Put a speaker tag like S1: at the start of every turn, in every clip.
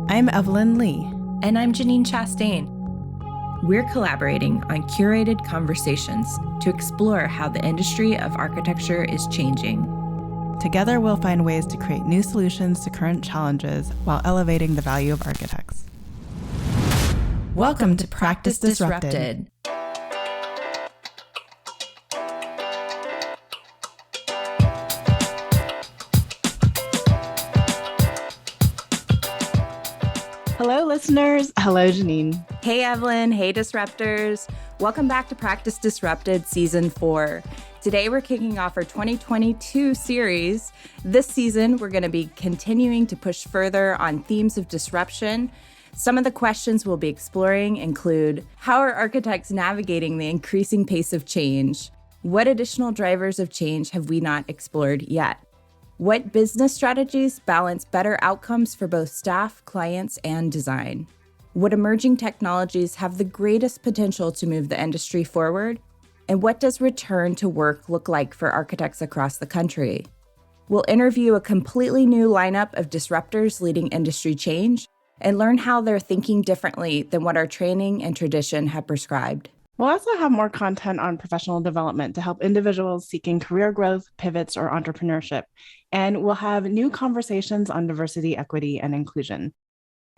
S1: I'm Evelyn Lee.
S2: And I'm Janine Chastain. We're collaborating on curated conversations to explore how the industry of architecture is changing.
S1: Together, we'll find ways to create new solutions to current challenges while elevating the value of architects.
S2: Welcome to Practice Disrupted.
S1: Hello, listeners. Hello, Janine.
S2: Hey, Evelyn. Hey, Disruptors. Welcome back to Practice Disrupted Season 4. Today, we're kicking off our 2022 series. This season, we're going to be continuing to push further on themes of disruption. Some of the questions we'll be exploring include: how are architects navigating the increasing pace of change? What additional drivers of change have we not explored yet? What business strategies balance better outcomes for both staff, clients, and design? What emerging technologies have the greatest potential to move the industry forward? And what does return to work look like for architects across the country? We'll interview a completely new lineup of disruptors leading industry change and learn how they're thinking differently than what our training and tradition have prescribed.
S1: We'll also have more content on professional development to help individuals seeking career growth, pivots, or entrepreneurship. And we'll have new conversations on diversity, equity, and inclusion.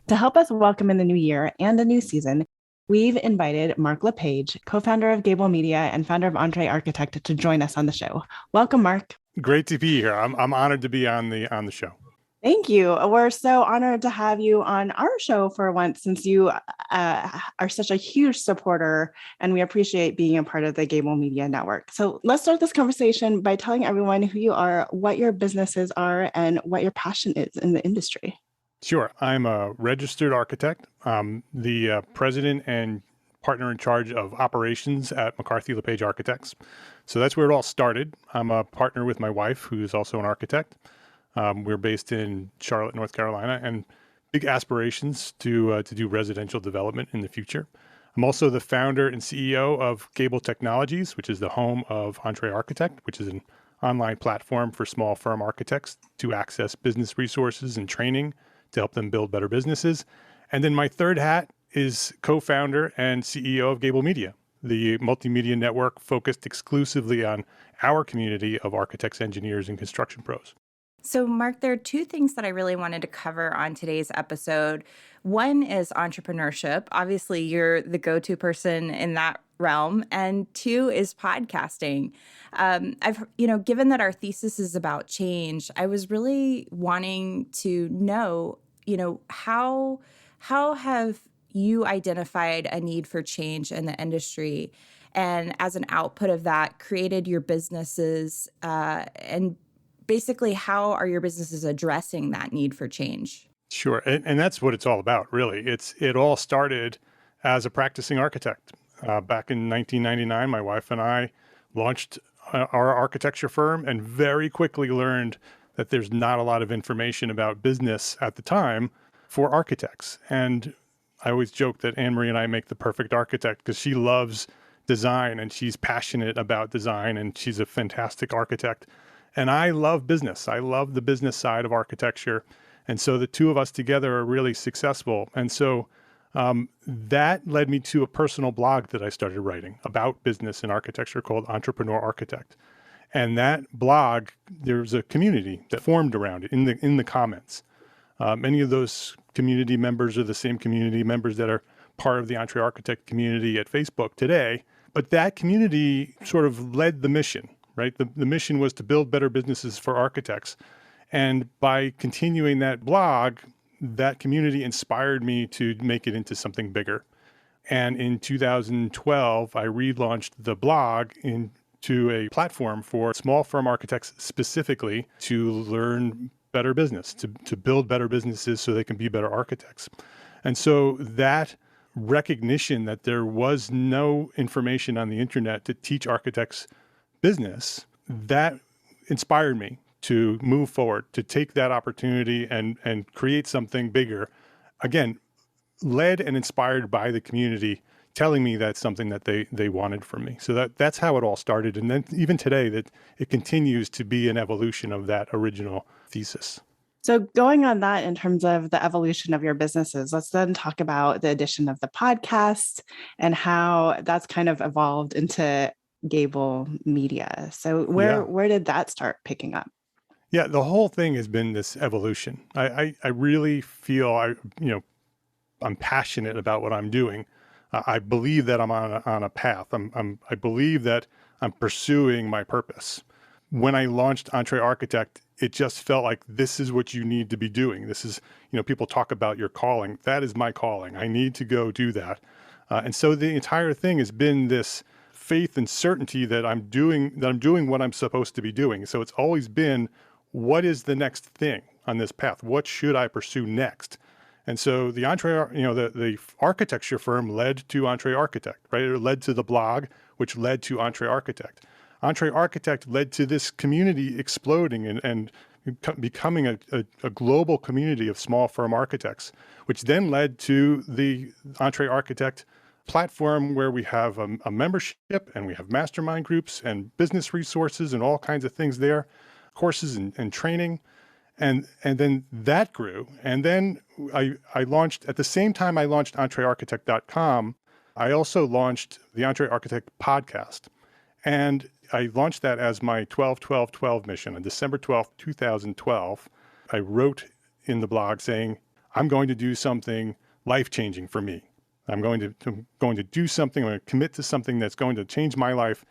S1: To help us welcome in the new year and the new season, we've invited Mark LePage, co-founder of Gābl Media and founder of EntreArchitect, to join us on the show. Welcome, Mark.
S3: Great to be here. I'm honored to be on the show.
S1: Thank you. We're so honored to have you on our show for once, since you are such a huge supporter, and we appreciate being a part of the Gābl Media network. So let's start this conversation by telling everyone who you are, what your businesses are, and what your passion is in the industry.
S3: Sure. I'm a registered architect. I'm the president and partner in charge of operations at McCarthy LePage Architects. So that's where it all started. I'm a partner with my wife, who's also an architect. We're based in Charlotte, North Carolina, and big aspirations to do residential development in the future. I'm also the founder and CEO of Gābl Technologies, which is the home of EntreArchitect, which is an online platform for small firm architects to access business resources and training to help them build better businesses. And then my third hat is co-founder and CEO of Gābl Media, the multimedia network focused exclusively on our community of architects, engineers, and construction pros.
S2: So, Mark, there are two things that I really wanted to cover on today's episode. One is entrepreneurship. Obviously, you're the go-to person in that realm. And two is podcasting. Given that our thesis is about change, I was really wanting to know, how have you identified a need for change in the industry, and as an output of that, created your businesses, and basically, how are your businesses addressing that need for change?
S3: Sure. And that's what it's all about, really. It all started as a practicing architect. Back in 1999, my wife and I launched our architecture firm and very quickly learned that there's not a lot of information about business at the time for architects. And I always joke that Anne-Marie and I make the perfect architect because she loves design and she's passionate about design and she's a fantastic architect. And I love business. I love the business side of architecture. And so the two of us together are really successful. And so that led me to a personal blog that I started writing about business and architecture called EntreArchitect. And that blog, there's a community that formed around it in the comments. Many of those community members are the same community members that are part of the EntreArchitect community at Facebook today. But that community sort of led the mission. Right? The mission was to build better businesses for architects. And by continuing that blog, that community inspired me to make it into something bigger. And in 2012, I relaunched the blog into a platform for small firm architects specifically to learn better business, to build better businesses so they can be better architects. And so that recognition that there was no information on the internet to teach architects business, that inspired me to move forward, to take that opportunity and create something bigger. Again, led and inspired by the community telling me that's something that they wanted from me. So that's how it all started. And then even today, that it continues to be an evolution of that original thesis.
S1: So going on that in terms of the evolution of your businesses, let's then talk about the addition of the podcast and how that's kind of evolved into Gābl Media. So
S3: Yeah.
S1: where did that start picking up?
S3: Yeah, the whole thing has been this evolution. I really feel I'm passionate about what I'm doing. I believe that I'm on a path. I believe that I'm pursuing my purpose. When I launched EntreArchitect, it just felt like this is what you need to be doing. This is, people talk about your calling. That is my calling. I need to go do that. And so the entire thing has been this faith and certainty that I'm doing what I'm supposed to be doing. So it's always been, what is the next thing on this path? What should I pursue next? And so the the architecture firm led to EntreArchitect, right? It led to the blog, which led to EntreArchitect. EntreArchitect led to this community exploding and becoming a global community of small firm architects, which then led to the EntreArchitect platform, where we have a membership and we have mastermind groups and business resources and all kinds of things there, courses and training. And then that grew. And then I launched, at the same time I launched EntreArchitect.com, I also launched the EntreArchitect Podcast. And I launched that as my 12-12-12 mission. On December 12th, 2012, I wrote in the blog saying, I'm going to do something life-changing for me. I'm going to do something, I'm going to commit to something that's going to change my life,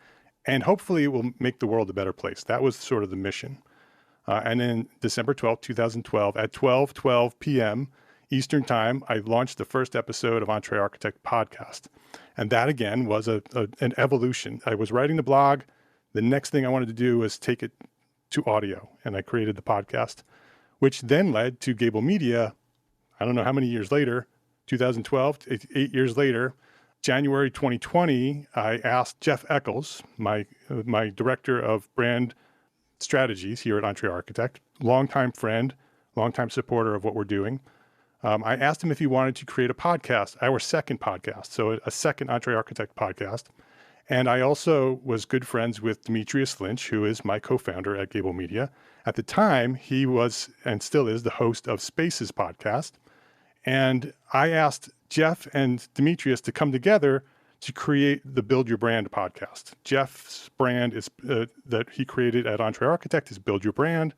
S3: and hopefully it will make the world a better place. That was sort of the mission. And then December 12th, 2012, at 12:12 p.m. Eastern Time, I launched the first episode of EntreArchitect Podcast. And that, again, was an evolution. I was writing the blog. The next thing I wanted to do was take it to audio, and I created the podcast, which then led to Gābl Media. I don't know how many years later, 2012, 8 years later, January 2020, I asked Jeff Eccles, my director of brand strategies here at EntreArchitect, longtime friend, longtime supporter of what we're doing. I asked him if he wanted to create a podcast, our second podcast, so a second EntreArchitect podcast. And I also was good friends with Dimitrius Lynch, who is my co-founder at Gābl Media. At the time, he was and still is the host of Spaces podcast. And I asked Jeff and Dimitrius to come together to create the Build Your Brand podcast. Jeff's brand is that he created at EntreArchitect is Build Your Brand.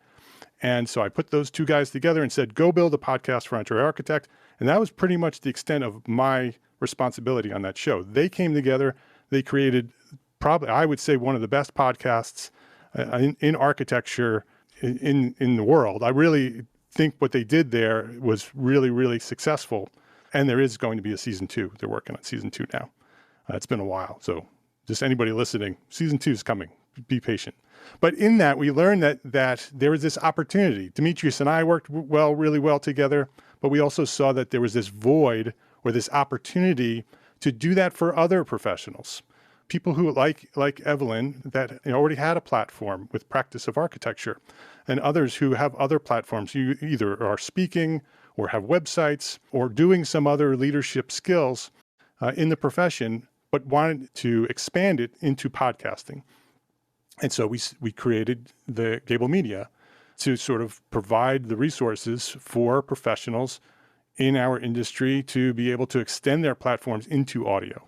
S3: And so I put those two guys together and said, go build a podcast for EntreArchitect. And that was pretty much the extent of my responsibility on that show. They came together, they created probably, I would say, one of the best podcasts in architecture in the world. I really think what they did there was really, really successful. And there is going to be a season 2. They're working on season 2 now. It's been a while. So just anybody listening, season 2 is coming. Be patient. But in that, we learned that there was this opportunity. Dimitrius and I worked really well together, but we also saw that there was this void or this opportunity to do that for other professionals. People who, like Evelyn, that already had a platform with practice of architecture, and others who have other platforms. You either are speaking or have websites or doing some other leadership skills in the profession, but wanted to expand it into podcasting. And so we created the Gābl Media to sort of provide the resources for professionals in our industry to be able to extend their platforms into audio.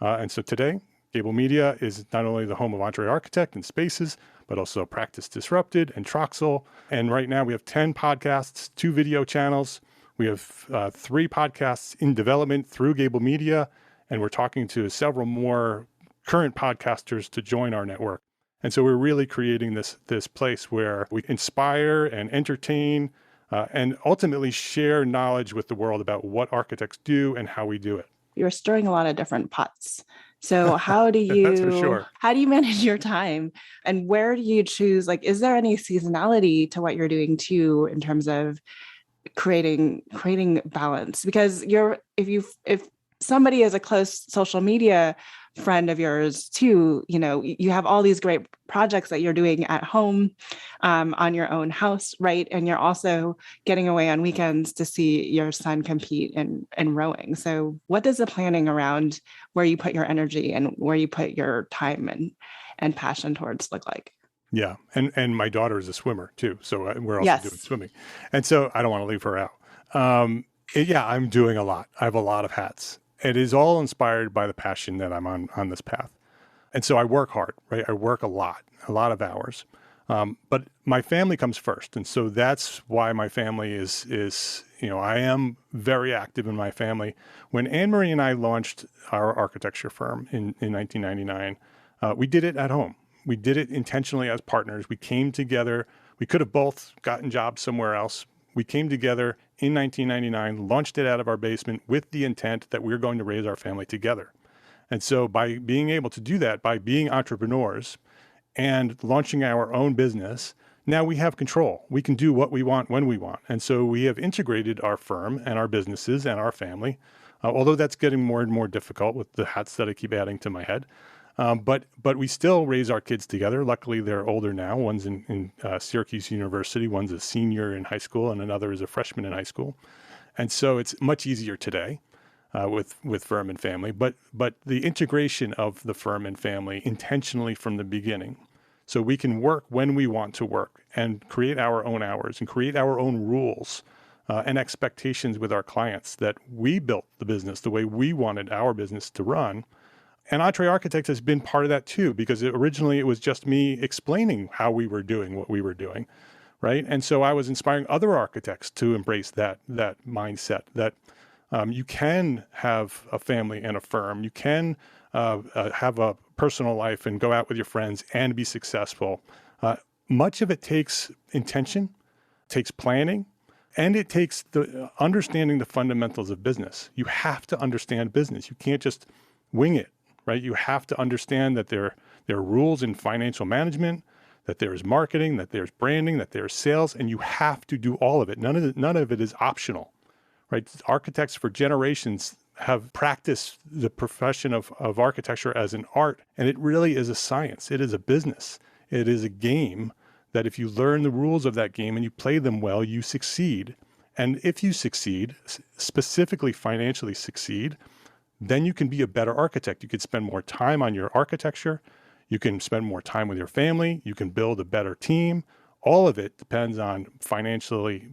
S3: And so today, Gābl Media is not only the home of EntreArchitect and Spaces, but also Practice Disrupted and TRXL. And right now we have 10 podcasts, 2 video channels. We have 3 podcasts in development through Gābl Media, and we're talking to several more current podcasters to join our network. And so we're really creating this place where we inspire and entertain and ultimately share knowledge with the world about what architects do and how we do it.
S1: You're stirring a lot of different pots. So how do you
S3: That's for sure.
S1: How do you manage your time, and where do you choose? Like, is there any seasonality to what you're doing too, in terms of creating balance? Because if somebody is a close social media friend of yours too, you have all these great projects that you're doing at home, on your own house, right? And you're also getting away on weekends to see your son compete in rowing. So what does the planning around where you put your energy and where you put your time and passion towards look like?
S3: Yeah. And my daughter is a swimmer too. So we're also
S1: Yes.
S3: doing swimming. And so I don't want to leave her out. Yeah, I'm doing a lot. I have a lot of hats. It is all inspired by the passion that I'm on this path. And so I work hard, right? I work a lot of hours. But my family comes first. And so that's why my family is, I am very active in my family. When Anne-Marie and I launched our architecture firm in 1999, we did it at home. We did it intentionally as partners. We came together. We could have both gotten jobs somewhere else. We came together in 1999, launched it out of our basement with the intent that we're going to raise our family together. And so by being able to do that, by being entrepreneurs and launching our own business, now we have control. We can do what we want when we want. And so we have integrated our firm and our businesses and our family, although that's getting more and more difficult with the hats that I keep adding to my head. But we still raise our kids together. Luckily, they're older now. One's in Syracuse University, one's a senior in high school, and another is a freshman in high school. And so it's much easier today with firm and family. But the integration of the firm and family intentionally from the beginning, so we can work when we want to work and create our own hours and create our own rules and expectations with our clients that we built the business the way we wanted our business to run. And EntreArchitect has been part of that too, because originally it was just me explaining how we were doing what we were doing, right? And so I was inspiring other architects to embrace that mindset that you can have a family and a firm. You can have a personal life and go out with your friends and be successful. Much of it takes intention, takes planning, and it takes the understanding the fundamentals of business. You have to understand business. You can't just wing it. Right? You have to understand that there are rules in financial management, that there's marketing, that there's branding, that there's sales, and you have to do all of it. None of it is optional, right? Architects for generations have practiced the profession of architecture as an art, and it really is a science. It is a business. It is a game that if you learn the rules of that game and you play them well, you succeed. And if you succeed, specifically financially succeed, then you can be a better architect. You can spend more time on your architecture. You can spend more time with your family. You can build a better team. All of it depends on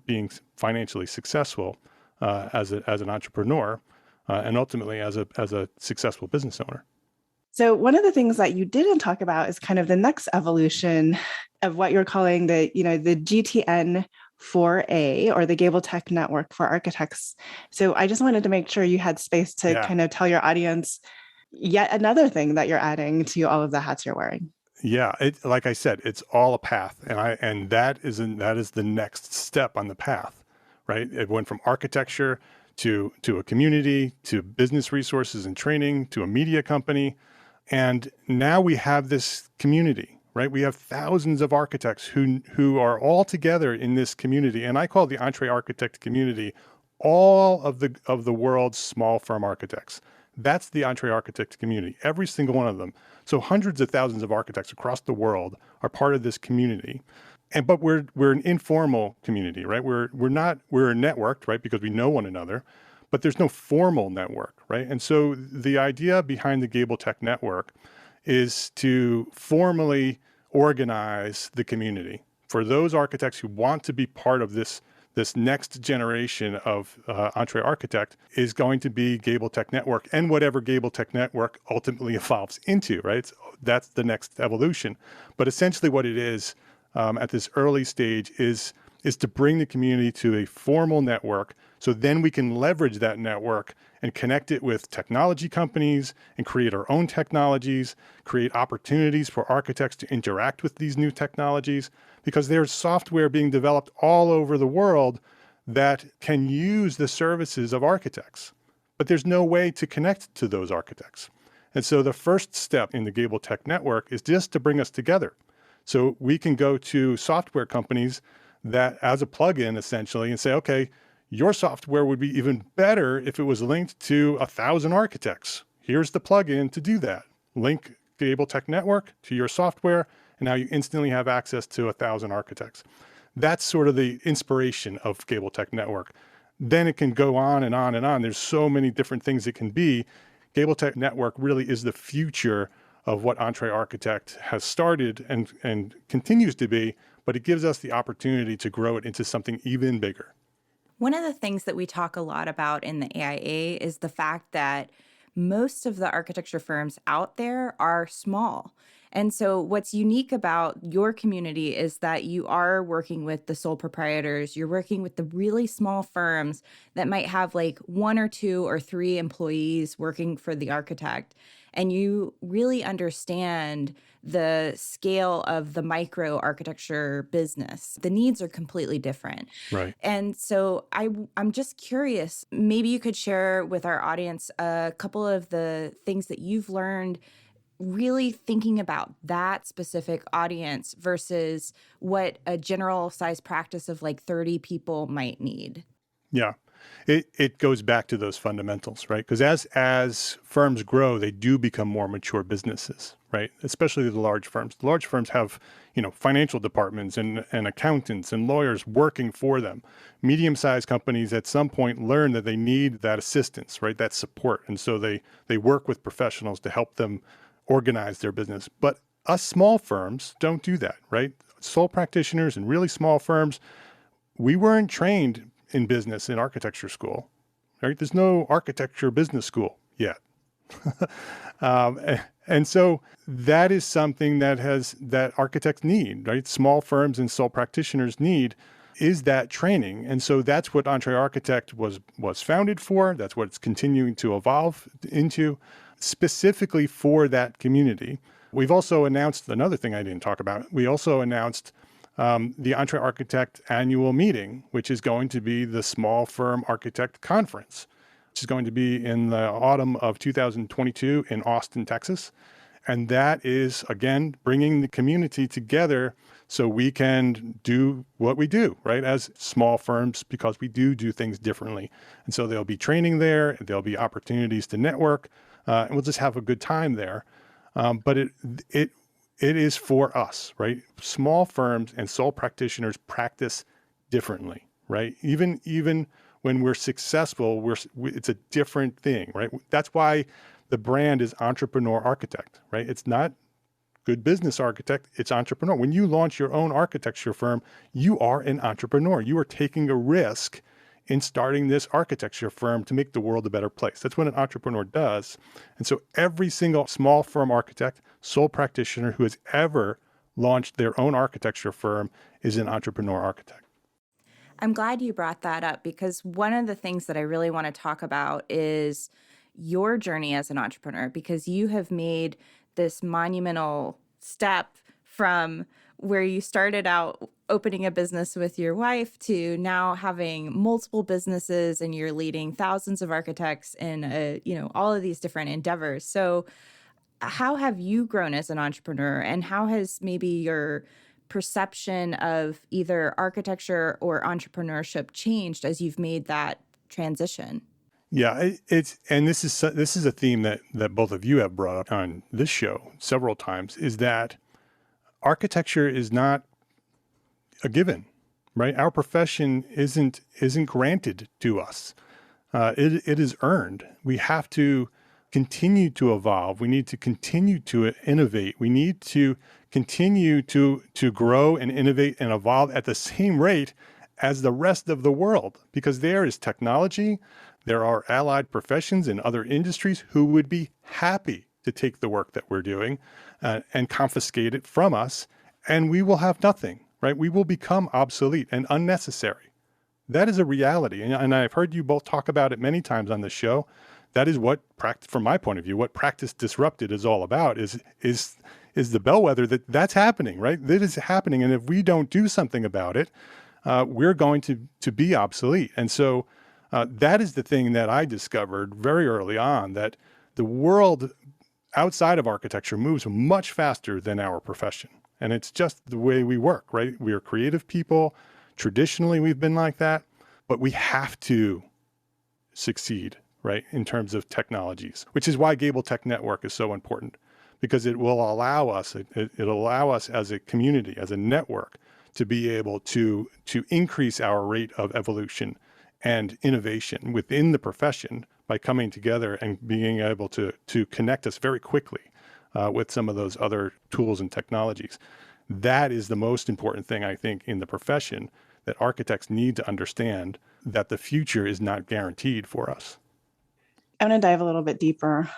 S3: being financially successful as an entrepreneur and ultimately as a successful business owner.
S1: So one of the things that you didn't talk about is kind of the next evolution of what you're calling the GTN 4A, or the Gābl Tech Network for Architects. So I just wanted to make sure you had space to kind of tell your audience yet another thing that you're adding to all of the hats you're wearing.
S3: Yeah, like I said, it's all a path, and that is the next step on the path, right? It went from architecture to a community, to business resources and training, to a media company, and now we have this community. Right, we have thousands of architects who are all together in this community, and I call the EntreArchitect community all of the world's small firm architects. That's the EntreArchitect community, every single one of them. So hundreds of thousands of architects across the world are part of this community, but we're an informal community, right? We're networked, right, because we know one another, but there's no formal network, right? And so the idea behind the Gābl Tech Network is to formally organize the community for those architects who want to be part of this next generation of EntreArchitect is going to be Gābl Tech Network, and whatever Gābl Tech Network ultimately evolves into, right? That's the next evolution. But essentially what it is at this early stage is to bring the community to a formal network, so then we can leverage that network and connect it with technology companies and create our own technologies, create opportunities for architects to interact with these new technologies, because there's software being developed all over the world that can use the services of architects, but there's no way to connect to those architects. And so the first step in the Gābl Tech Network is just to bring us together. So we can go to software companies that as a plugin essentially and say, okay, your software would be even better if it was linked to 1,000 architects. Here's the plugin to do that. Link Gābl Tech Network to your software, and now you instantly have access to 1,000 architects. That's sort of the inspiration of Gābl Tech Network. Then it can go on and on and on. There's so many different things it can be. Gābl Tech Network really is the future of what EntreArchitect has started and continues to be, but it gives us the opportunity to grow it into something even bigger.
S2: One of the things that we talk a lot about in the AIA is the fact that most of the architecture firms out there are small. And so what's unique about your community is that you are working with the sole proprietors. You're working with the really small firms that might have like 1 or 2 or 3 employees working for the architect. And you really understand the scale of the micro architecture business. The needs are completely different.
S3: Right.
S2: And so I'm just curious, maybe you could share with our audience a couple of the things that you've learned really thinking about that specific audience versus what a general size practice of like 30 people might need.
S3: Yeah. It goes back to those fundamentals, right? Because as firms grow, they do become more mature businesses, right? Especially the large firms. The large firms have, financial departments and accountants and lawyers working for them. Medium-sized companies at some point learn that they need that assistance, right? That support. And so they work with professionals to help them organize their business. But us small firms don't do that, right? Sole practitioners and really small firms, we weren't trained in business in architecture school, right? There's no architecture business school yet. And so that is something that architects need, right? Small firms and sole practitioners need is that training. And so that's what EntreArchitect was founded for. That's what it's continuing to evolve into, specifically for that community. We've also announced another thing I didn't talk about. We also announced the EntreArchitect annual meeting, which is going to be the Small Firm Architect Conference, which is going to be in the autumn of 2022 in Austin, Texas. And that is, again, bringing the community together so we can do what we do, right, as small firms, because we do things differently. And so there'll be training there, there'll be opportunities to network, and we'll just have a good time there. But it is for us, right? Small firms and sole practitioners practice differently, right? Even when we're successful, it's a different thing, right? That's why the brand is Entrepreneur Architect, right? It's not good business architect, it's entrepreneur. When you launch your own architecture firm, you are an entrepreneur. You are taking a risk in starting this architecture firm to make the world a better place. That's what an entrepreneur does. And so every single small firm architect, sole practitioner who has ever launched their own architecture firm is an entrepreneur architect.
S2: I'm glad you brought that up because one of the things that I really want to talk about is your journey as an entrepreneur, because you have made this monumental step from where you started out opening a business with your wife to now having multiple businesses, and you're leading thousands of architects in all of these different endeavors. So how have you grown as an entrepreneur, and how has maybe your perception of either architecture or entrepreneurship changed as you've made that transition?
S3: Yeah, this is a theme that both of you have brought up on this show several times, is that architecture is not a given, right? Our profession isn't granted to us. It is earned. We have to continue to evolve. We need to continue to innovate. We need to continue to grow and innovate and evolve at the same rate as the rest of the world, because there is technology. There are allied professions in other industries who would be happy to take the work that we're doing and confiscate it from us, and we will have nothing, right? We will become obsolete and unnecessary. That is a reality, and I've heard you both talk about it many times on the show. That is what, from my point of view, what Practice Disrupted is all about, is the bellwether that's happening, right? That is happening, and if we don't do something about it, we're going to be obsolete. And so that is the thing that I discovered very early on, that the world outside of architecture moves much faster than our profession. And it's just the way we work, right? We are creative people. Traditionally, we've been like that, but we have to succeed, right, in terms of technologies, which is why Gābl Tech Network is so important, because it will allow us, it'll allow us as a community, as a network, to be able to increase our rate of evolution and innovation within the profession by coming together and being able to connect us very quickly with some of those other tools and technologies. That is the most important thing, I think, in the profession, that architects need to understand that the future is not guaranteed for us.
S1: I'm going to dive a little bit deeper.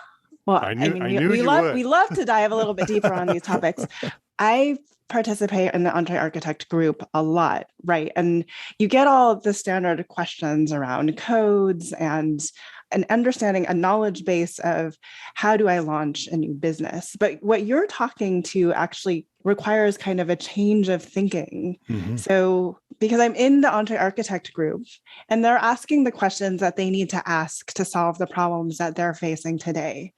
S1: Well, we love to dive a little bit deeper on these topics. I participate in the EntreArchitect group a lot, right? And you get all the standard questions around codes and an understanding, a knowledge base of how do I launch a new business. But what you're talking to actually requires kind of a change of thinking. Mm-hmm. So because I'm in the EntreArchitect group and they're asking the questions that they need to ask to solve the problems that they're facing today.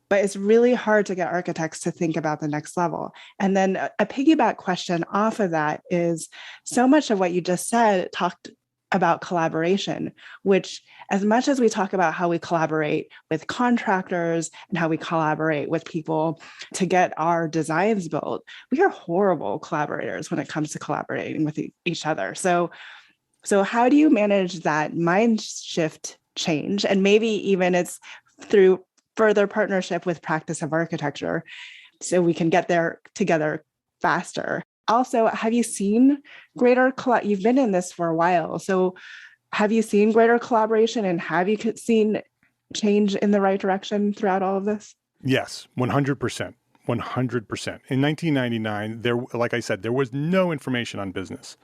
S1: But it's really hard to get architects to think about the next level. And then a piggyback question off of that is, so much of what you just said talked about collaboration, which, as much as we talk about how we collaborate with contractors and how we collaborate with people to get our designs built, we are horrible collaborators when it comes to collaborating with each other. So how do you manage that mind shift change? And maybe even it's through further partnership with practice of architecture, so we can get there together faster. Also, have you seen greater, you've been in this for a while, so have you seen greater collaboration, and have you seen change in the right direction throughout all of this?
S3: Yes, 100%. 100%. In 1999, like I said, there was no information on business,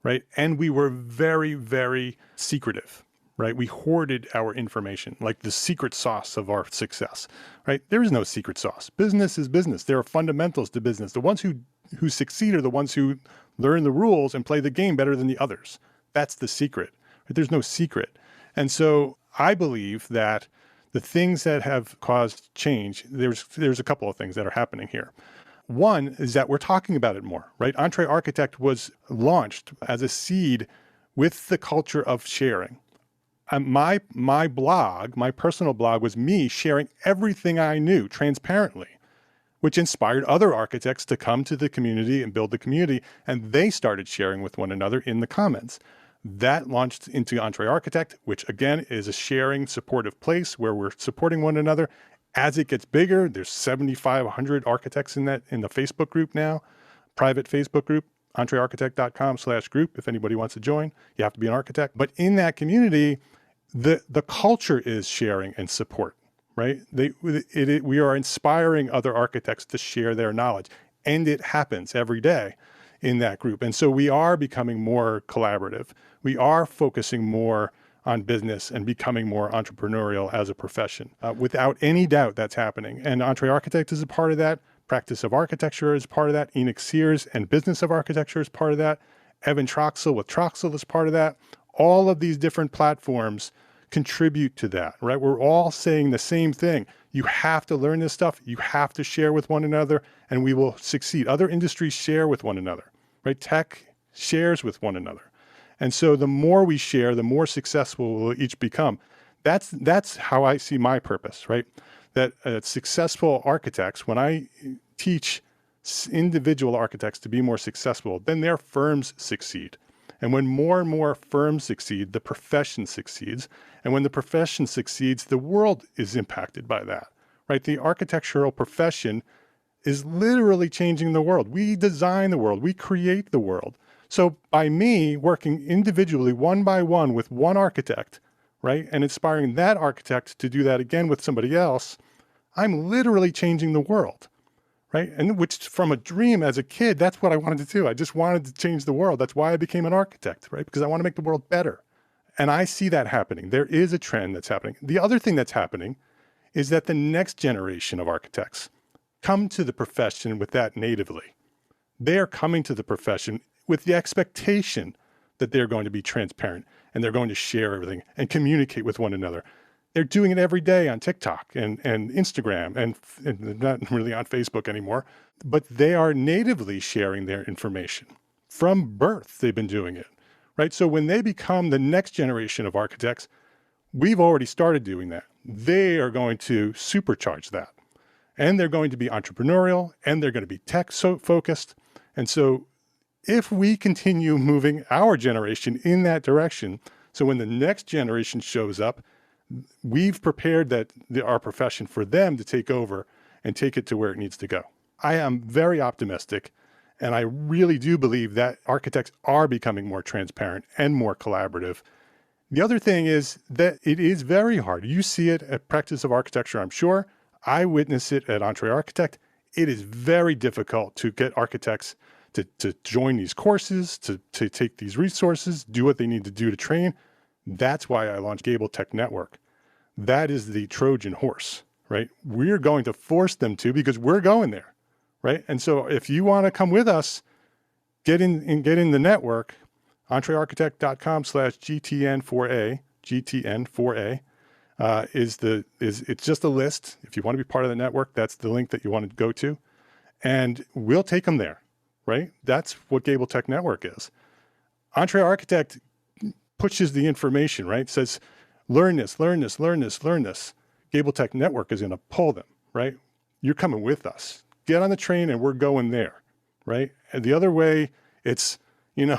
S3: right? And we were very, very secretive. Right? We hoarded our information, like the secret sauce of our success, right? There is no secret sauce. Business is business. There are fundamentals to business. The ones who succeed are the ones who learn the rules and play the game better than the others. That's the secret. Right? There's no secret. And so I believe that the things that have caused change, there's a couple of things that are happening here. One is that we're talking about it more, right? EntreArchitect was launched as a seed with the culture of sharing. My blog, my personal blog, was me sharing everything I knew transparently, which inspired other architects to come to the community and build the community, and they started sharing with one another in the comments. That launched into EntreArchitect, which again is a sharing, supportive place where we're supporting one another. As it gets bigger, there's 7,500 architects in the Facebook group now, private Facebook group. EntreArchitect.com/group. If anybody wants to join, you have to be an architect. But in that community, the culture is sharing and support, right? We are inspiring other architects to share their knowledge, and it happens every day in that group. And so we are becoming more collaborative. We are focusing more on business and becoming more entrepreneurial as a profession. Without any doubt, that's happening. And EntreArchitect is a part of that. Practice of Architecture is part of that. Enoch Sears and Business of Architecture is part of that. Evan Troxel with Troxel is part of that. All of these different platforms contribute to that, right? We're all saying the same thing. You have to learn this stuff. You have to share with one another, and we will succeed. Other industries share with one another, right? Tech shares with one another. And so the more we share, the more successful we'll each become. That's how I see my purpose, right? That successful architects, when I teach individual architects to be more successful, then their firms succeed. And when more and more firms succeed, the profession succeeds. And when the profession succeeds, the world is impacted by that, right? The architectural profession is literally changing the world. We design the world. We create the world. So by me working individually, one by one with one architect, right, and inspiring that architect to do that again with somebody else, I'm literally changing the world, right? And which, from a dream as a kid, that's what I wanted to do. I just wanted to change the world. That's why I became an architect, right? Because I want to make the world better. And I see that happening. There is a trend that's happening. The other thing that's happening is that the next generation of architects come to the profession with that natively. They are coming to the profession with the expectation that they're going to be transparent and they're going to share everything and communicate with one another. They're doing it every day on TikTok and Instagram and not really on Facebook anymore, but they are natively sharing their information. From birth, they've been doing it, right? So when they become the next generation of architects, we've already started doing that. They are going to supercharge that. And they're going to be entrepreneurial and they're going to be tech focused. And so if we continue moving our generation in that direction, so when the next generation shows up, we've prepared our profession for them to take over and take it to where it needs to go. I am very optimistic, and I really do believe that architects are becoming more transparent and more collaborative. The other thing is that it is very hard. You see it at Practice of Architecture, I'm sure. I witness it at EntreArchitect. It is very difficult to get architects to join these courses, to take these resources, do what they need to do to train. That's why I launched Gābl Tech Network. That is the Trojan horse, right? We're going to force them to because we're going there, right? And so if you want to come with us, get in the network, EntreArchitect.com/GTN4A, GTN4A. It's just a list. If you want to be part of the network, that's the link that you want to go to, and we'll take them there, right? That's what Gābl Tech Network is. EntreArchitect pushes the information, right? Says, learn this, learn this, learn this, learn this. Gābl Tech Network is going to pull them, right? You're coming with us. Get on the train and we're going there, right? And the other way, it's, you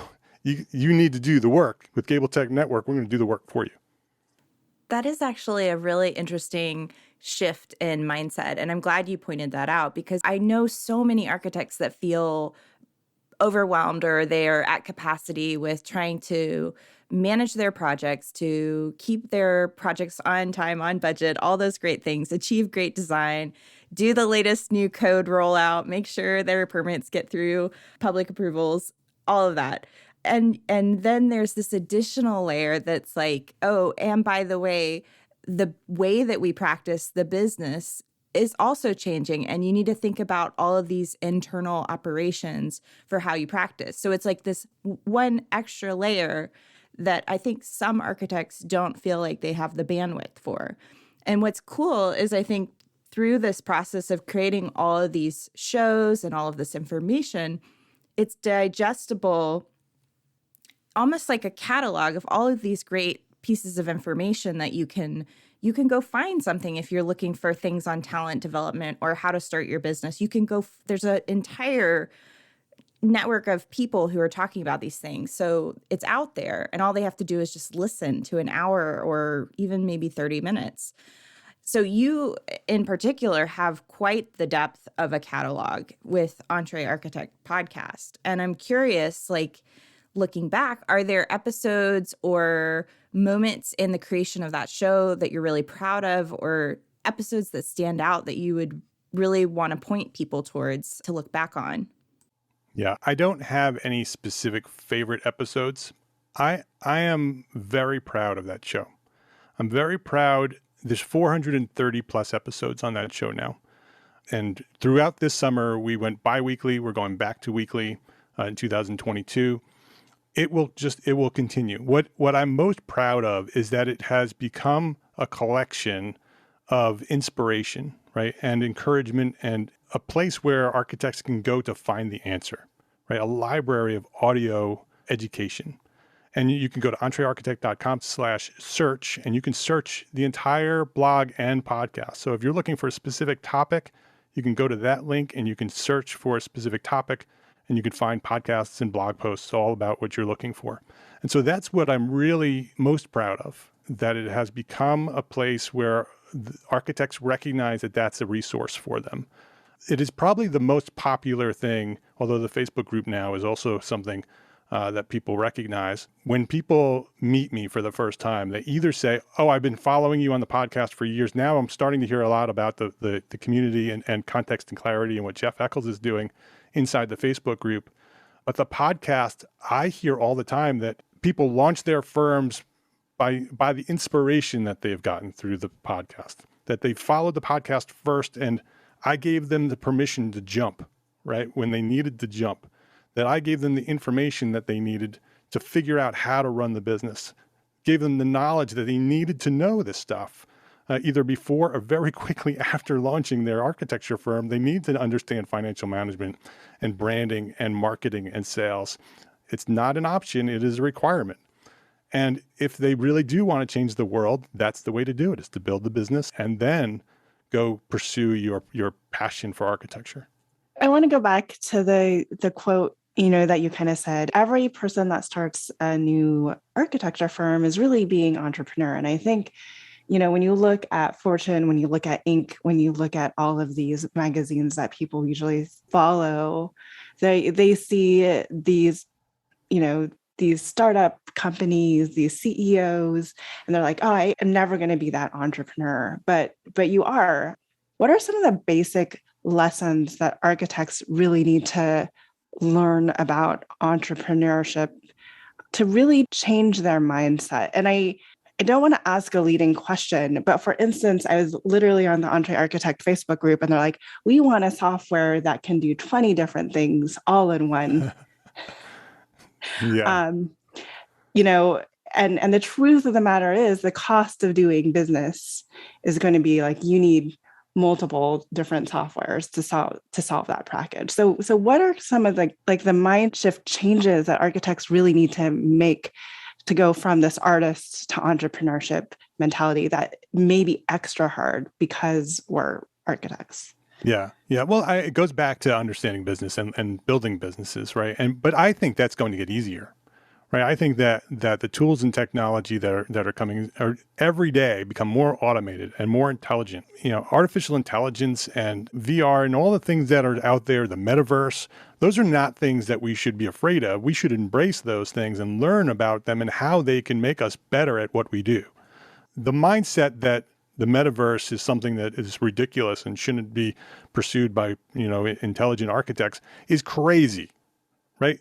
S3: need to do the work. With Gābl Tech Network, we're going to do the work for you.
S2: That is actually a really interesting shift in mindset. And I'm glad you pointed that out, because I know so many architects that feel overwhelmed or they're at capacity with trying to manage their projects, to keep their projects on time, on budget, all those great things, achieve great design, do the latest new code rollout, make sure their permits get through public approvals, all of that. And then there's this additional layer that's like, oh, and by the way that we practice the business is also changing. And you need to think about all of these internal operations for how you practice. So it's like this one extra layer that I think some architects don't feel like they have the bandwidth for. And what's cool is I think through this process of creating all of these shows and all of this information, it's digestible, almost like a catalog of all of these great pieces of information that you can go find something if you're looking for things on talent development or how to start your business. You can go, there's an entire network of people who are talking about these things. So it's out there and all they have to do is just listen to an hour or even maybe 30 minutes. So you in particular have quite the depth of a catalog with EntreArchitect Podcast. And I'm curious, like, looking back, are there episodes or moments in the creation of that show that you're really proud of, or episodes that stand out that you would really want to point people towards to look back on?
S3: Yeah, I don't have any specific favorite episodes. I am very proud of that show. I'm very proud. There's 430 plus episodes on that show now. And throughout this summer, we went bi-weekly. We're going back to weekly in 2022. It will continue. What I'm most proud of is that it has become a collection of inspiration, right? And encouragement, and a place where architects can go to find the answer, right? A library of audio education. And you can go to EntreArchitect.com/search, and you can search the entire blog and podcast. So if you're looking for a specific topic, you can go to that link and you can search for a specific topic, and you can find podcasts and blog posts all about what you're looking for. And so that's what I'm really most proud of, that it has become a place where architects recognize that that's a resource for them. It is probably the most popular thing, although the Facebook group now is also something that people recognize. When people meet me for the first time, they either say, oh, I've been following you on the podcast for years. Now I'm starting to hear a lot about the community and context and clarity and what Jeff Eccles is doing inside the Facebook group. But the podcast, I hear all the time that people launch their firms by the inspiration that they've gotten through the podcast, that they followed the podcast first, and I gave them the permission to jump, right? When they needed to jump, that I gave them the information that they needed to figure out how to run the business, gave them the knowledge that they needed to know this stuff. Either before or very quickly after launching their architecture firm. They need to understand financial management and branding and marketing and sales. It's not an option, it is a requirement. And if they really do want to change the world, that's the way to do it, is to build the business and then go pursue your passion for architecture.
S1: I want to go back to the quote, that you kind of said, every person that starts a new architecture firm is really being entrepreneur. And I think When you look at Fortune, when you look at Inc., when you look at all of these magazines that people usually follow, they see these, these startup companies, these CEOs, and they're like, oh, I am never going to be that entrepreneur. But you are. What are some of the basic lessons that architects really need to learn about entrepreneurship to really change their mindset? And I don't want to ask a leading question, but for instance, I was literally on the EntreArchitect Facebook group and they're like, we want a software that can do 20 different things all in one.
S3: Yeah.
S1: And the truth of the matter is the cost of doing business is going to be like, you need multiple different softwares to solve that package. So what are some of the mind shift changes that architects really need to make to go from this artist to entrepreneurship mentality that may be extra hard because we're architects?
S3: Yeah. Well, it goes back to understanding business and building businesses, right? But I think that's going to get easier, right? I think that the tools and technology that are coming are every day become more automated and more intelligent. Artificial intelligence and VR and all the things that are out there, the metaverse, those are not things that we should be afraid of. We should embrace those things and learn about them and how they can make us better at what we do. The mindset that the metaverse is something that is ridiculous and shouldn't be pursued by, intelligent architects is crazy, right?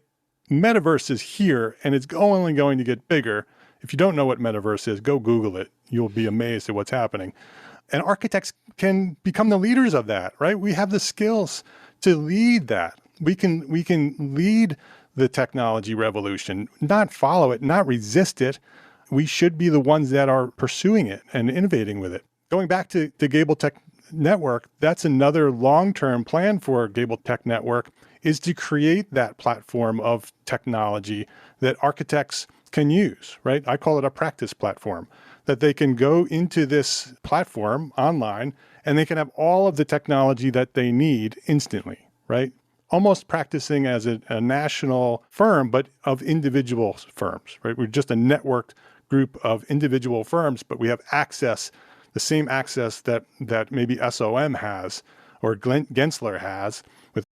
S3: Metaverse is here and it's only going to get bigger. If you don't know what metaverse is, go Google it. You'll be amazed at what's happening. And architects can become the leaders of that, right? We have the skills to lead that. We can lead the technology revolution, not follow it, not resist it. We should be the ones that are pursuing it and innovating with it. Going back to Gābl Tech Network, that's another long-term plan for Gābl Tech Network, is to create that platform of technology that architects can use, right? I call it a practice platform, that they can go into this platform online and they can have all of the technology that they need instantly, right? Almost practicing as a national firm, but of individual firms, right? We're just a networked group of individual firms, but we have access, the same access that maybe SOM has or Gensler has with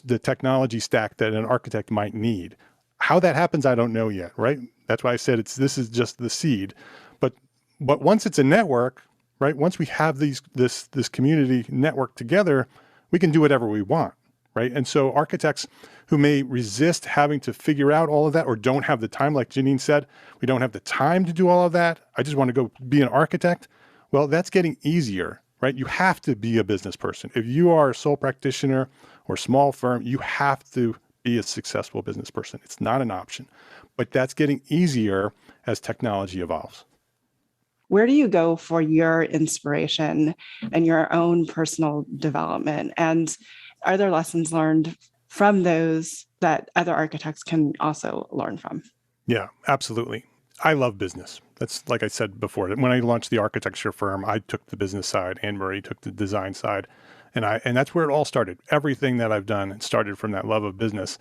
S3: the technology stack that an architect might need. How that happens, I don't know yet, right? That's why I said this is just the seed. But once it's a network, right? Once we have this community network together, we can do whatever we want, right? And so architects who may resist having to figure out all of that or don't have the time, like Janine said, we don't have the time to do all of that. I just want to go be an architect. Well, that's getting easier, right? You have to be a business person. If you are a sole practitioner or small firm, you have to be a successful business person. It's not an option, but that's getting easier as technology evolves.
S1: Where do you go for your inspiration and your own personal development? And are there lessons learned from those that other architects can also learn from?
S3: Yeah, absolutely. I love business. That's like I said before, when I launched the architecture firm, I took the business side, Anne-Marie took the design side. And that's where it all started. Everything that I've done started from that love of business.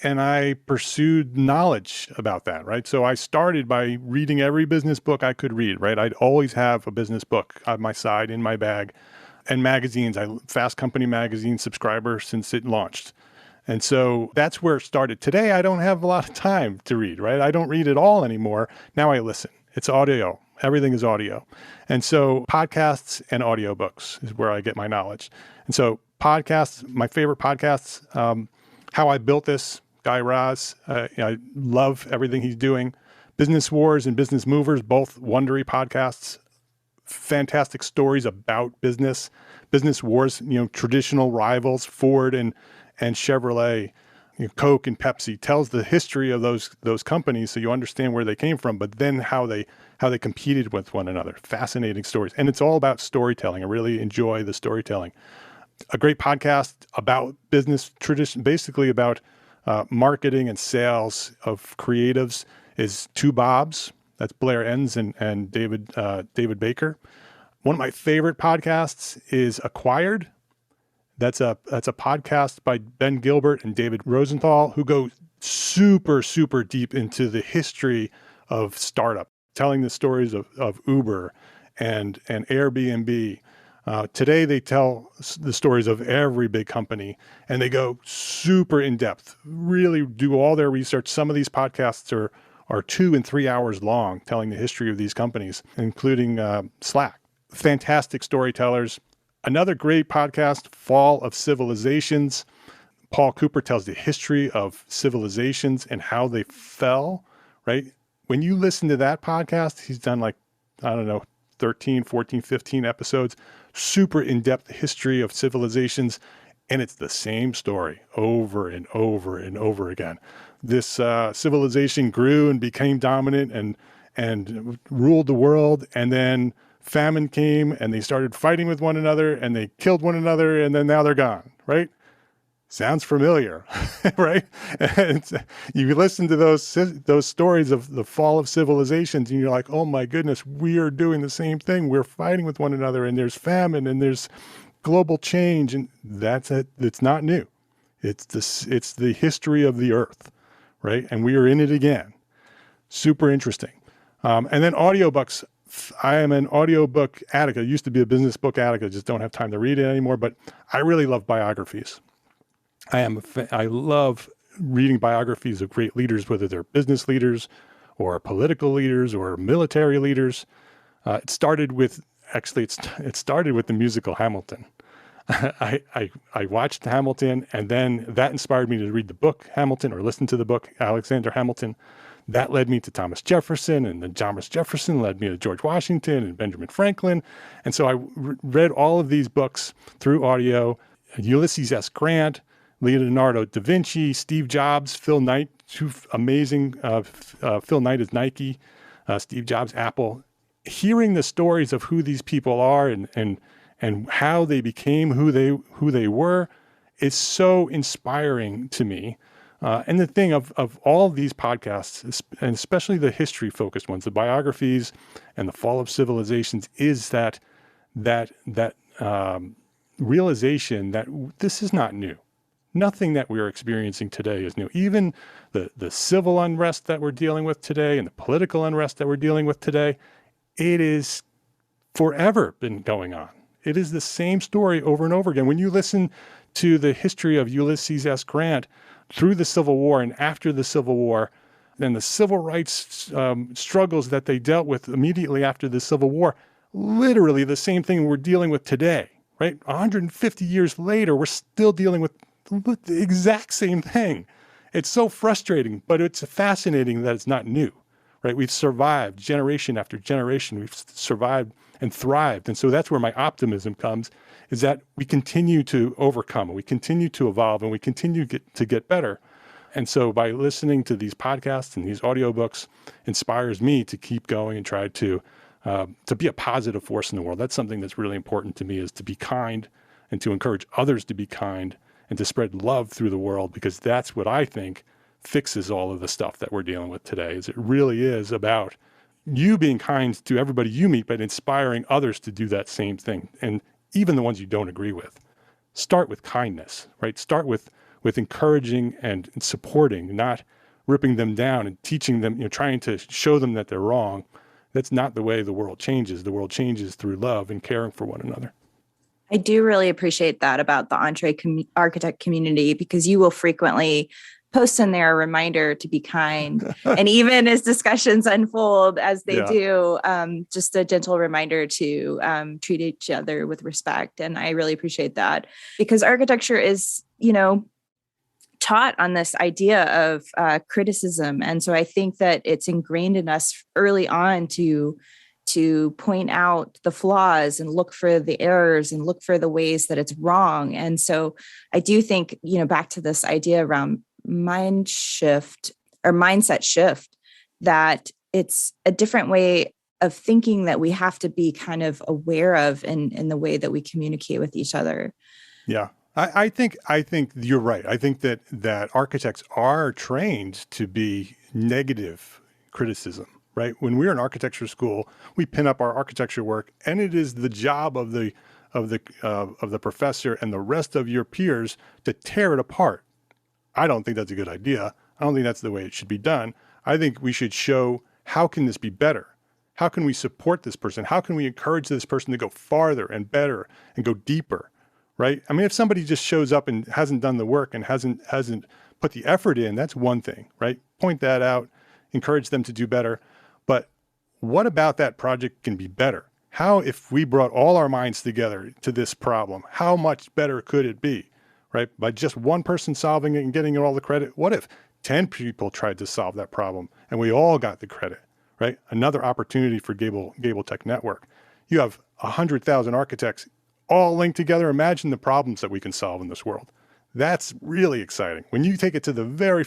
S3: And I pursued knowledge about that, right? So I started by reading every business book I could read, right? I'd always have a business book on my side in my bag. And magazines, Fast Company magazine subscriber since it launched. And so that's where it started. Today, I don't have a lot of time to read, right? I don't read at all anymore. Now I listen. It's audio. Everything is audio. And so podcasts and audiobooks is where I get my knowledge. And so podcasts, my favorite podcasts, How I Built This, Guy Raz. I love everything he's doing. Business Wars and Business Movers, both Wondery podcasts. Fantastic stories about business wars, traditional rivals, Ford and Chevrolet, Coke and Pepsi, tells the history of those companies so you understand where they came from, but then how they competed with one another. Fascinating stories. And it's all about storytelling. I really enjoy the storytelling. A great podcast about business tradition, basically about marketing and sales of creatives, is Two Bobs. That's Blair Enns and David Baker. One of my favorite podcasts is Acquired. That's a podcast by Ben Gilbert and David Rosenthal, who go super, super deep into the history of startup, telling the stories of Uber and Airbnb. Today, they tell the stories of every big company, and they go super in depth, really do all their research. Some of these podcasts are 2 and 3 hours long, telling the history of these companies, including Slack. Fantastic storytellers. Another great podcast, Fall of Civilizations. Paul Cooper tells the history of civilizations and how they fell, right? When you listen to that podcast, he's done 13, 14, 15 episodes, super in-depth history of civilizations, and it's the same story over and over and over again. This civilization grew and became dominant and ruled the world, and then famine came and they started fighting with one another and they killed one another, and then now they're gone, right? Sounds familiar, right? And you listen to those stories of the fall of civilizations, and you're like, oh my goodness, we are doing the same thing. We're fighting with one another, and there's famine, and there's global change, and that's it. It's not new. It's the history of the earth, right? And we are in it again. Super interesting. And then audiobooks. I am an audiobook addict. I used to be a business book addict. I just don't have time to read it anymore, but I really love biographies. I love reading biographies of great leaders, whether they're business leaders or political leaders or military leaders. It started with the musical Hamilton. I watched Hamilton, and then that inspired me to read the book Hamilton or listen to the book Alexander Hamilton. That led me to Thomas Jefferson, and then Thomas Jefferson led me to George Washington and Benjamin Franklin. And so I read all of these books through audio. Ulysses S. Grant, Leonardo da Vinci, Steve Jobs, Phil Knight, two amazing. Phil Knight is Nike, Steve Jobs, Apple. Hearing the stories of who these people are and how they became who they were is so inspiring to me. And the thing of all of these podcasts, and especially the history-focused ones, the biographies and the fall of civilizations, is that realization that this is not new. Nothing that we're experiencing today is new. Even the civil unrest that we're dealing with today and the political unrest that we're dealing with today, it is forever been going on. It is the same story over and over again. When you listen to the history of Ulysses S. Grant through the Civil War and after the Civil War, and the civil rights struggles that they dealt with immediately after the Civil War, literally the same thing we're dealing with today, right? 150 years later, we're still dealing with the exact same thing. It's so frustrating, but it's fascinating that it's not new, right? We've survived generation after generation. We've survived and thrived. And so that's where my optimism comes, is that we continue to overcome, and we continue to evolve, and we continue to get better. And so by listening to these podcasts and these audiobooks inspires me to keep going and try to be a positive force in the world. That's something that's really important to me, is to be kind and to encourage others to be kind and to spread love through the world, because that's what I think fixes all of the stuff that we're dealing with today. Is it really is about you being kind to everybody you meet, but inspiring others to do that same thing. And even the ones you don't agree with. Start with kindness, right? Start with encouraging and supporting, not ripping them down and teaching them, trying to show them that they're wrong. That's not the way the world changes. The world changes through love and caring for one another.
S2: I do really appreciate that about the EntreArchitect community, because you will frequently post in there a reminder to be kind. And even as discussions unfold, as they do, just a gentle reminder to treat each other with respect. And I really appreciate that, because architecture is, taught on this idea of criticism. And so I think that it's ingrained in us early on to point out the flaws and look for the errors and look for the ways that it's wrong. And so I do think, back to this idea around mindset shift, that it's a different way of thinking that we have to be kind of aware of in the way that we communicate with each other.
S3: Yeah. I think you're right. I think that architects are trained to be negative criticism, right? When we're in architecture school, we pin up our architecture work, and it is the job of the professor and the rest of your peers to tear it apart. I don't think that's a good idea. I don't think that's the way it should be done. I think we should show, how can this be better? How can we support this person? How can we encourage this person to go farther and better and go deeper, right? I mean, if somebody just shows up and hasn't done the work and hasn't put the effort in, that's one thing, right? Point that out, encourage them to do better. But what about that project can be better? How, if we brought all our minds together to this problem, how much better could it be, right? By just one person solving it and getting all the credit. What if 10 people tried to solve that problem and we all got the credit, right? Another opportunity for Gābl Tech Network. You have 100,000 architects all linked together. Imagine the problems that we can solve in this world. That's really exciting. When you take it to the very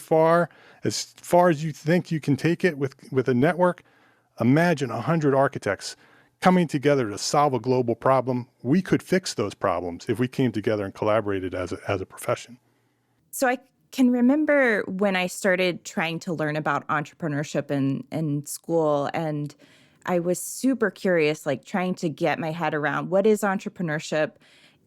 S3: as far as you think you can take it with a network, imagine 100 architects coming together to solve a global problem. We could fix those problems if we came together and collaborated as a profession.
S2: So I can remember when I started trying to learn about entrepreneurship in school, and I was super curious, like trying to get my head around what is entrepreneurship.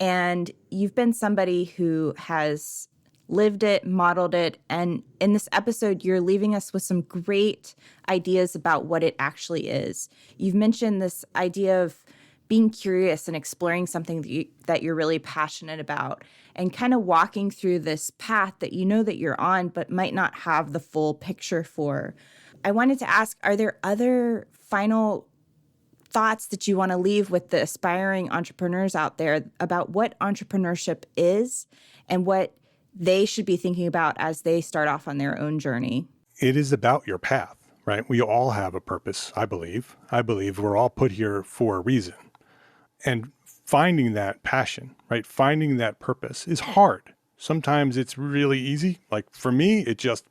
S2: And you've been somebody who has lived it, modeled it, and in this episode, you're leaving us with some great ideas about what it actually is. You've mentioned this idea of being curious and exploring something that you're really passionate about, and kind of walking through this path that you know that you're on, but might not have the full picture for. I wanted to ask, are there other final thoughts that you want to leave with the aspiring entrepreneurs out there about what entrepreneurship is and what they should be thinking about as they start off on their own journey?
S3: It is about your path, right? We all have a purpose, I believe. I believe we're all put here for a reason. And finding that passion, right? Finding that purpose is hard. Sometimes it's really easy. Like for me, it just,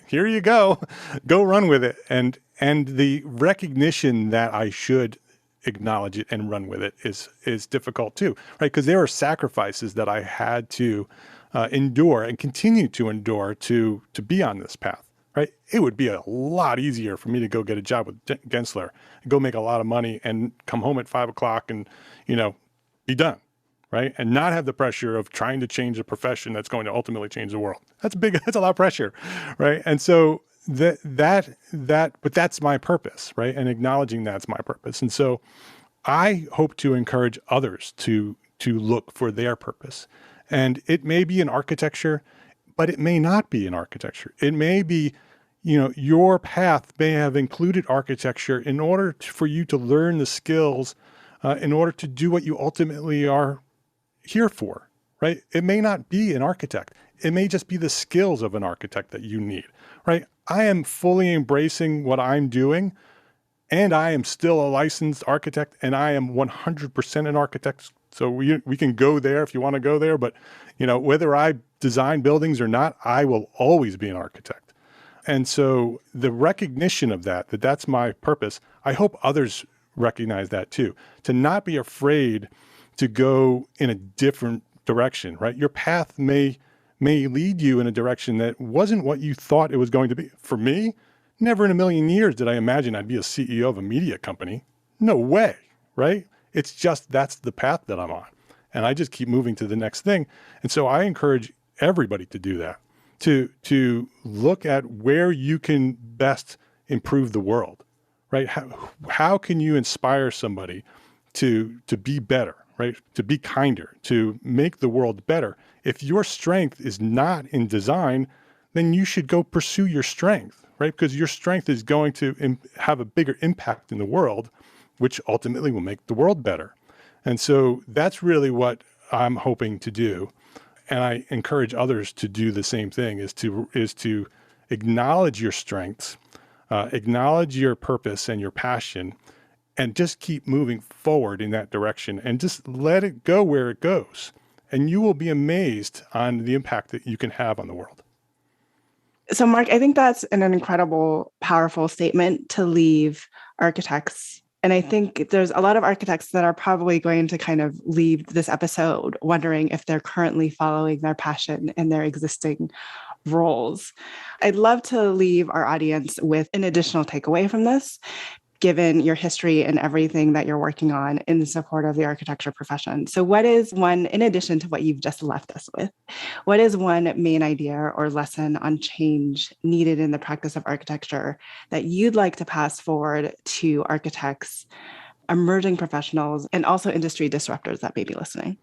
S3: here you go run with it. And the recognition that I should acknowledge it and run with it is difficult too, right? Because there are sacrifices that I had to endure and continue to endure to be on this path, right? It would be a lot easier for me to go get a job with Gensler and go make a lot of money and come home at 5 o'clock and, be done, right? And not have the pressure of trying to change a profession that's going to ultimately change the world. That's a lot of pressure, right? And so but that's my purpose, right? And acknowledging that's my purpose. And so I hope to encourage others to look for their purpose. And it may be in architecture, but it may not be in architecture. It may be, your path may have included architecture in order for you to learn the skills in order to do what you ultimately are here for, right? It may not be an architect. It may just be the skills of an architect that you need, right? I am fully embracing what I'm doing, and I am still a licensed architect, and I am 100% an architect. So we can go there if you want to go there, but whether I design buildings or not, I will always be an architect. And so the recognition of that's my purpose, I hope others recognize that too, to not be afraid to go in a different direction, right? Your path may lead you in a direction that wasn't what you thought it was going to be. For me, never in a million years did I imagine I'd be a CEO of a media company. No way, right? It's just that's the path that I'm on. And I just keep moving to the next thing. And so I encourage everybody to do that, to look at where you can best improve the world, right? How can you inspire somebody to be better, right? To be kinder, to make the world better. If your strength is not in design, then you should go pursue your strength, right? Because your strength is going to have a bigger impact in the world, which ultimately will make the world better. And so that's really what I'm hoping to do. And I encourage others to do the same thing, is to acknowledge your strengths, acknowledge your purpose and your passion, and just keep moving forward in that direction and just let it go where it goes. And you will be amazed on the impact that you can have on the world.
S1: So, Mark, I think that's an incredible, powerful statement to leave architects. And I think there's a lot of architects that are probably going to kind of leave this episode wondering if they're currently following their passion in their existing roles. I'd love to leave our audience with an additional takeaway from this. given your history and everything that you're working on in support of the architecture profession. So what is one, in addition to what you've just left us with, what is one main idea or lesson on change needed in the practice of architecture that you'd like to pass forward to architects, emerging professionals, and also industry disruptors that may be listening?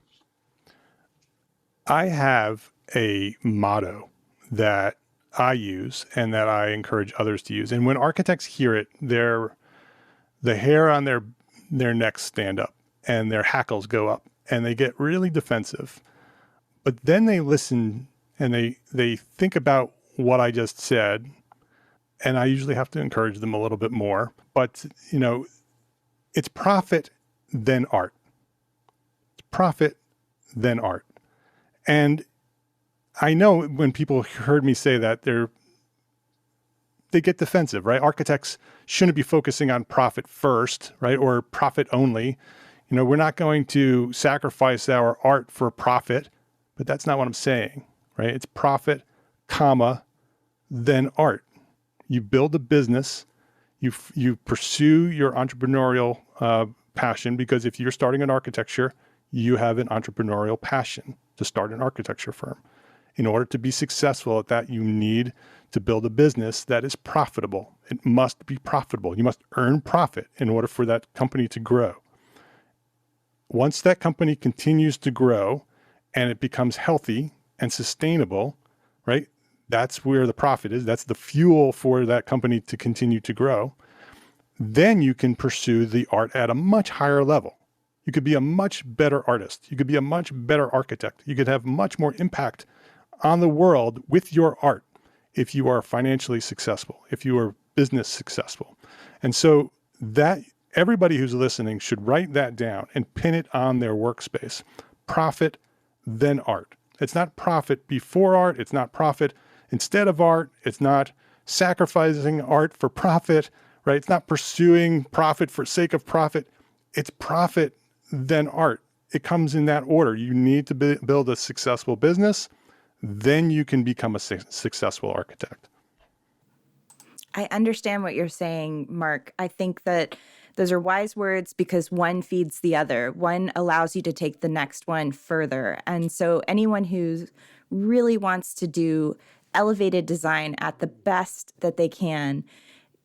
S3: I have a motto that I use and that I encourage others to use. And when architects hear it, the hair on their necks stand up and their hackles go up and they get really defensive. But then they listen and they think about what I just said. And I usually have to encourage them a little bit more. But, it's profit, then art. It's profit, then art. And I know when people heard me say that, they get defensive, right? Architects shouldn't be focusing on profit first, right? Or profit only. We're not going to sacrifice our art for profit, but that's not what I'm saying, right? It's profit, comma, then art. You build a business, you pursue your entrepreneurial passion, because if you're starting an architecture, you have an entrepreneurial passion to start an architecture firm. In order to be successful at that, you need to build a business that is profitable. It must be profitable. You must earn profit in order for that company to grow. Once that company continues to grow and it becomes healthy and sustainable, right? That's where the profit is. That's the fuel for that company to continue to grow. Then you can pursue the art at a much higher level. You could be a much better artist. You could be a much better architect. You could have much more impact on the world with your art if you are financially successful, if you are business successful. And so that everybody who's listening should write that down and pin it on their workspace. Profit, then art. It's not profit before art. It's not profit instead of art. It's not sacrificing art for profit, right? It's not pursuing profit for sake of profit. It's profit, then art. It comes in that order. You need to build a successful business. Then you can become a successful architect.
S2: I understand what you're saying, Mark. I think that those are wise words because one feeds the other. One allows you to take the next one further. And so anyone who really wants to do elevated design at the best that they can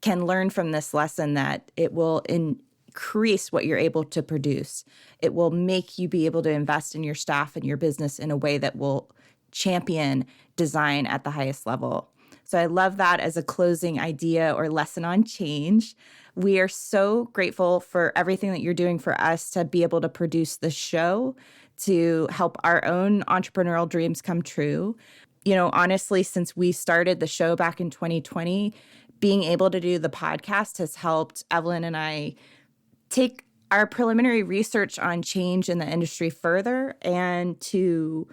S2: learn from this lesson that it will increase what you're able to produce. It will make you be able to invest in your staff and your business in a way that will champion design at the highest level. So I love that as a closing idea or lesson on change. We are so grateful for everything that you're doing for us to be able to produce the show, to help our own entrepreneurial dreams come true. Honestly, since we started the show back in 2020, being able to do the podcast has helped Evelyn and I take our preliminary research on change in the industry further and to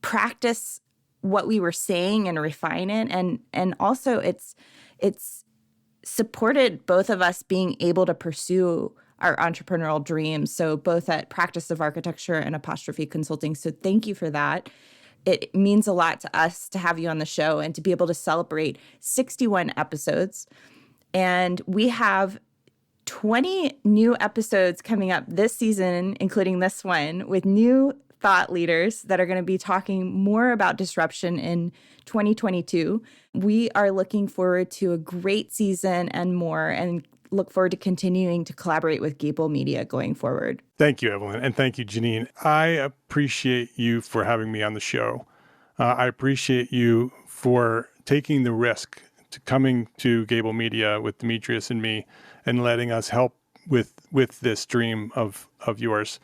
S2: practice what we were saying and refine it. And also it's supported both of us being able to pursue our entrepreneurial dreams. So both at Practice of Architecture and Apostrophe Consulting. So thank you for that. It means a lot to us to have you on the show and to be able to celebrate 61 episodes. And we have 20 new episodes coming up this season, including this one, with new thought leaders that are going to be talking more about disruption in 2022. We are looking forward to a great season and more, and look forward to continuing to collaborate with Gābl Media going forward.
S3: Thank you, Evelyn. And thank you, Janine. I appreciate you for having me on the show. I appreciate you for taking the risk to coming to Gābl Media with Dimitrius and me and letting us help with this dream of yours.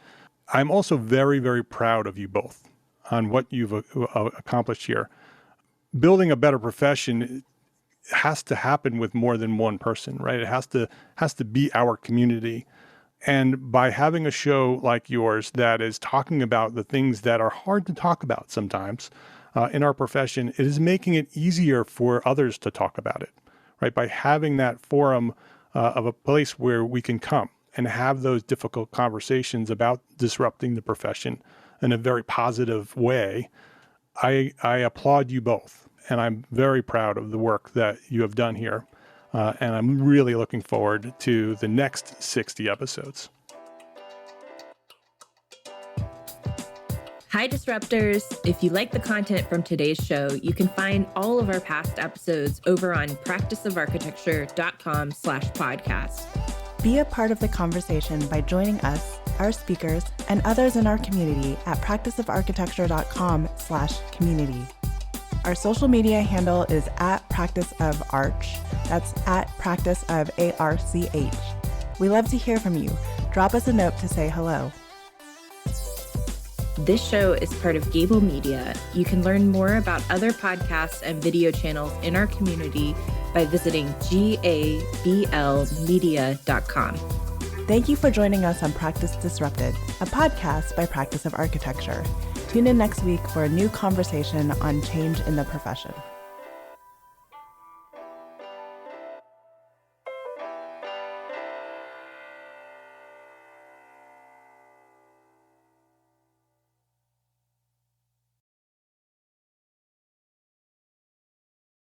S3: I'm also very, very proud of you both on what you've accomplished here. Building a better profession has to happen with more than one person, right? It has to be our community. And by having a show like yours that is talking about the things that are hard to talk about sometimes in our profession, it is making it easier for others to talk about it, right? By having that forum of a place where we can come and have those difficult conversations about disrupting the profession in a very positive way, I applaud you both. And I'm very proud of the work that you have done here. And I'm really looking forward to the next 60 episodes.
S2: Hi, Disruptors. If you like the content from today's show, you can find all of our past episodes over on practiceofarchitecture.com/podcast.
S1: Be a part of the conversation by joining us, our speakers, and others in our community at practiceofarchitecture.com/community. Our social media handle is @practiceofarch. That's @practiceofarch. We love to hear from you. Drop us a note to say hello.
S2: This show is part of Gābl Media. You can learn more about other podcasts and video channels in our community by visiting gablmedia.com.
S1: Thank you for joining us on Practice Disrupted, a podcast by Practice of Architecture. Tune in next week for a new conversation on change in the profession.